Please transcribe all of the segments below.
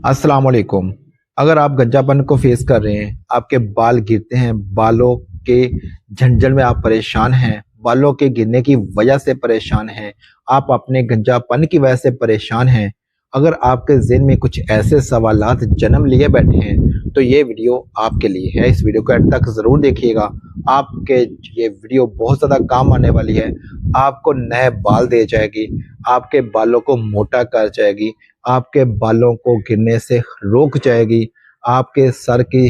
अस्सलाम वालेकुम। अगर आप गंजापन को फेस कर रहे हैं, आपके बाल गिरते हैं, बालों के झंझट में आप परेशान हैं, बालों के गिरने की वजह से परेशान हैं, आप अपने गंजापन की वजह से परेशान हैं, अगर आपके ज़हन में कुछ ऐसे सवालात जन्म लिए बैठे हैं, तो ये वीडियो आपके लिए है। इस वीडियो को एंड तक ज़रूर देखिएगा। आपके ये वीडियो बहुत ज़्यादा काम आने वाली है। आपको नए बाल दे जाएगी, आपके बालों को मोटा कर जाएगी, आपके बालों को गिरने से रोक जाएगी, आपके सर की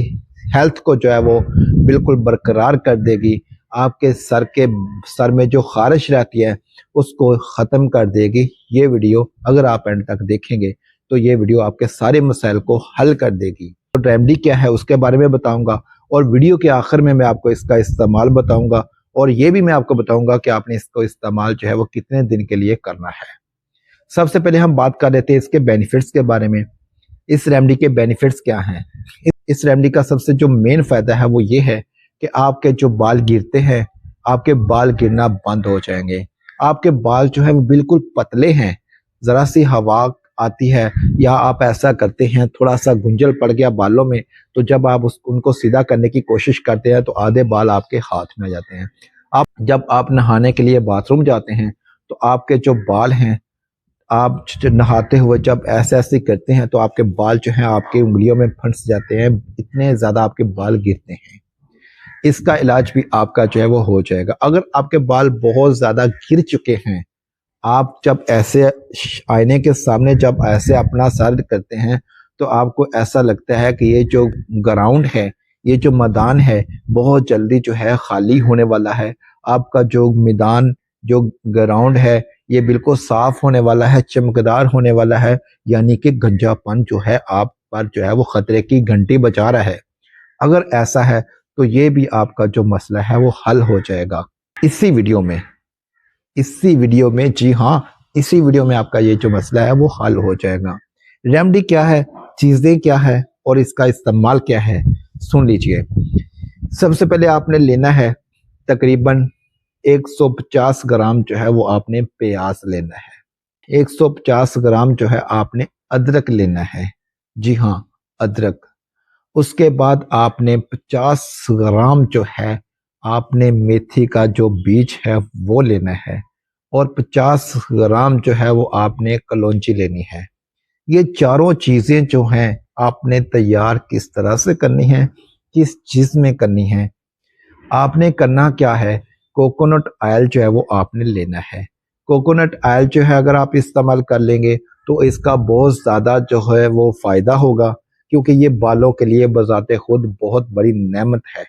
हेल्थ को जो है वो बिल्कुल बरकरार कर देगी, आपके सर में जो ख़ारिश रहती है उसको ख़त्म कर देगी। ये वीडियो अगर आप एंड तक देखेंगे तो ये वीडियो आपके सारे मसाइल को हल कर देगी। तो रेमेडी क्या है उसके बारे में बताऊंगा और वीडियो के आखिर में मैं आपको इसका इस्तेमाल बताऊंगा और ये भी मैं आपको बताऊंगा कि आपने इसको इस्तेमाल जो है वो कितने दिन के लिए करना है। सबसे पहले हम बात कर लेते हैं इसके बेनिफिट्स के बारे में। इस रेमेडी के बेनिफिट्स क्या हैं? इस रेमेडी का सबसे जो मेन फायदा है वो ये है कि आपके जो बाल गिरते हैं, आपके बाल गिरना बंद हो जाएंगे। आपके बाल जो है वो बिल्कुल पतले हैं। जरा सी हवा आती है या आप ऐसा करते हैं, थोड़ा सा गुंजल पड़ गया बालों में, तो जब आप उनको सीधा करने की कोशिश करते हैं तो आधे बाल आपके हाथ में आ जाते हैं। जब आप नहाने के लिए बाथरूम जाते हैं तो आपके जो बाल हैं, आप नहाते हुए जब ऐसे ऐसे करते हैं तो आपके बाल जो हैं आपकी उंगलियों में फंस जाते हैं, इतने ज़्यादा आपके बाल गिरते हैं। इसका इलाज भी आपका जो है वो हो जाएगा। अगर आपके बाल बहुत ज़्यादा गिर चुके हैं, आप जब ऐसे आईने के सामने जब ऐसे अपना सर करते हैं तो आपको ऐसा लगता है कि ये जो ग्राउंड है, ये जो मैदान है, बहुत जल्दी जो है खाली होने वाला है। आपका जो मैदान, जो ग्राउंड है, ये बिल्कुल साफ होने वाला है, चमकदार होने वाला है, यानी कि गंजापन जो है आप पर जो है वो खतरे की घंटी बजा रहा है। अगर ऐसा है तो ये भी आपका जो मसला है वो हल हो जाएगा इसी वीडियो में। जी हाँ, इसी वीडियो में आपका ये जो मसला है वो हल हो जाएगा। रेमेडी क्या है, चीज़ें क्या है और इसका इस्तेमाल क्या है, सुन लीजिए। सबसे पहले आपने लेना है तकरीबन 150 ग्राम जो है वो आपने प्याज लेना है। 150 ग्राम जो है आपने अदरक लेना है। जी हाँ, अदरक। उसके बाद आपने 50 ग्राम जो है आपने मेथी का जो बीज है वो लेना है और 50 ग्राम जो है वो आपने कलौंजी लेनी है। ये चारों चीज़ें जो हैं आपने तैयार किस तरह से करनी है, किस चीज़ में करनी है, आपने करना क्या है, कोकोनट ऑयल जो है वो आपने लेना है। कोकोनट ऑयल जो है अगर आप इस्तेमाल कर लेंगे तो इसका बहुत ज़्यादा जो है वो फ़ायदा होगा, क्योंकि ये बालों के लिए बज़ाते खुद बहुत बड़ी नेमत है।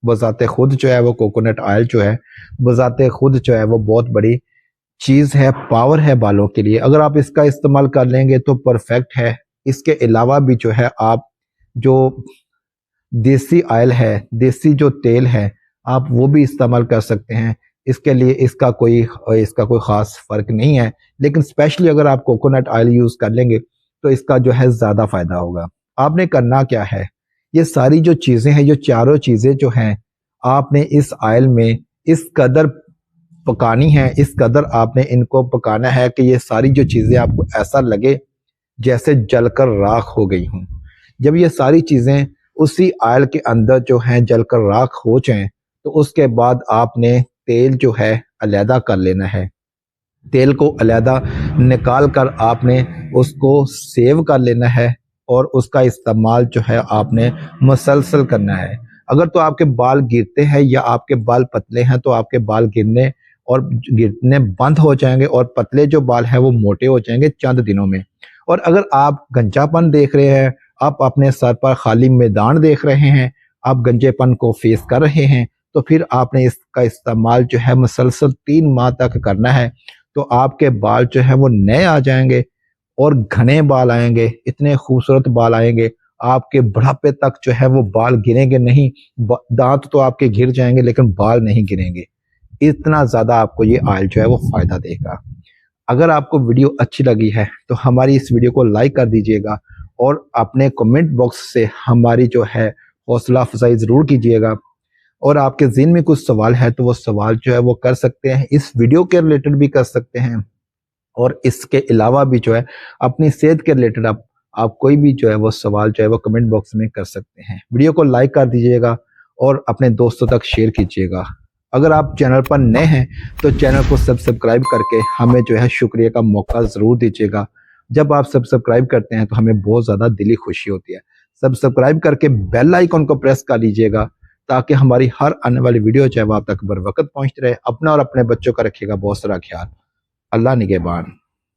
बज़ाते खुद जो है वो कोकोनट ऑयल जो है बज़ाते खुद जो है वो बहुत बड़ी चीज़ है, पावर है बालों के लिए। अगर आप इसका इस्तेमाल कर लेंगे तो परफेक्ट है। इसके अलावा भी जो है आप जो देसी ऑयल है, देसी जो तेल है, आप वो भी इस्तेमाल कर सकते हैं। इसके लिए इसका कोई ख़ास फ़र्क नहीं है, लेकिन स्पेशली अगर आप कोकोनट ऑयल यूज़ कर लेंगे तो इसका जो है ज़्यादा फ़ायदा होगा। आपने करना क्या है, ये सारी जो चीज़ें हैं, ये चारों चीज़ें जो हैं, आपने इस ऑयल में इस कदर पकानी है, इस कदर आपने इनको पकाना है कि ये सारी जो चीज़ें आपको ऐसा लगे जैसे जलकर राख हो गई हों। जब ये सारी चीज़ें उसी ऑयल के अंदर जो हैं जलकर राख हो जाएं, तो उसके बाद आपने तेल जो है अलहदा कर लेना है। तेल को अलहदा निकाल कर आपने उसको सेव कर लेना है और उसका इस्तेमाल जो है आपने मुसलसल करना है। अगर तो आपके बाल गिरते हैं या आपके बाल पतले हैं तो आपके बाल गिरने बंद हो जाएंगे और पतले जो बाल हैं वो मोटे हो जाएंगे चंद दिनों में। और अगर आप गंजापन देख रहे हैं, आप अपने सर पर खाली मैदान देख रहे हैं, आप गंजेपन को फेस कर रहे हैं, तो फिर आपने इसका इस्तेमाल जो है मुसलसल 3 माह तक करना है। तो आपके बाल जो है वो नए आ जाएंगे और घने बाल आएंगे, इतने खूबसूरत बाल आएंगे, आपके बुढ़ापे तक जो है वो बाल गिरेंगे नहीं। दांत तो आपके गिर जाएंगे लेकिन बाल नहीं गिरेंगे। इतना ज़्यादा आपको ये ऑयल जो है वो फ़ायदा देगा। अगर आपको वीडियो अच्छी लगी है तो हमारी इस वीडियो को लाइक कर दीजिएगा और अपने कमेंट बॉक्स से हमारी जो है हौसला अफजाई ज़रूर कीजिएगा। और आपके ज़हन में कुछ सवाल है तो वो सवाल जो है वो कर सकते हैं, इस वीडियो के रिलेटेड भी कर सकते हैं और इसके अलावा भी जो है अपनी सेहत के रिलेटेड आप कोई भी जो है वो सवाल जो है वो कमेंट बॉक्स में कर सकते हैं। वीडियो को लाइक कर दीजिएगा और अपने दोस्तों तक शेयर कीजिएगा। अगर आप चैनल पर नए हैं तो चैनल को सब्सक्राइब करके हमें जो है शुक्रिया का मौका ज़रूर दीजिएगा। जब आप सब्सक्राइब करते हैं तो हमें बहुत ज़्यादा दिली खुशी होती है। सब्सक्राइब करके बेल आइकन को प्रेस कर लीजिएगा ताकि हमारी हर आने वाली वीडियो चाहे वो आप तक बर वक्त पहुँचती रहे। अपना और अपने बच्चों का रखिएगा बहुत सारा ख्याल। अल्लाह निगहबान।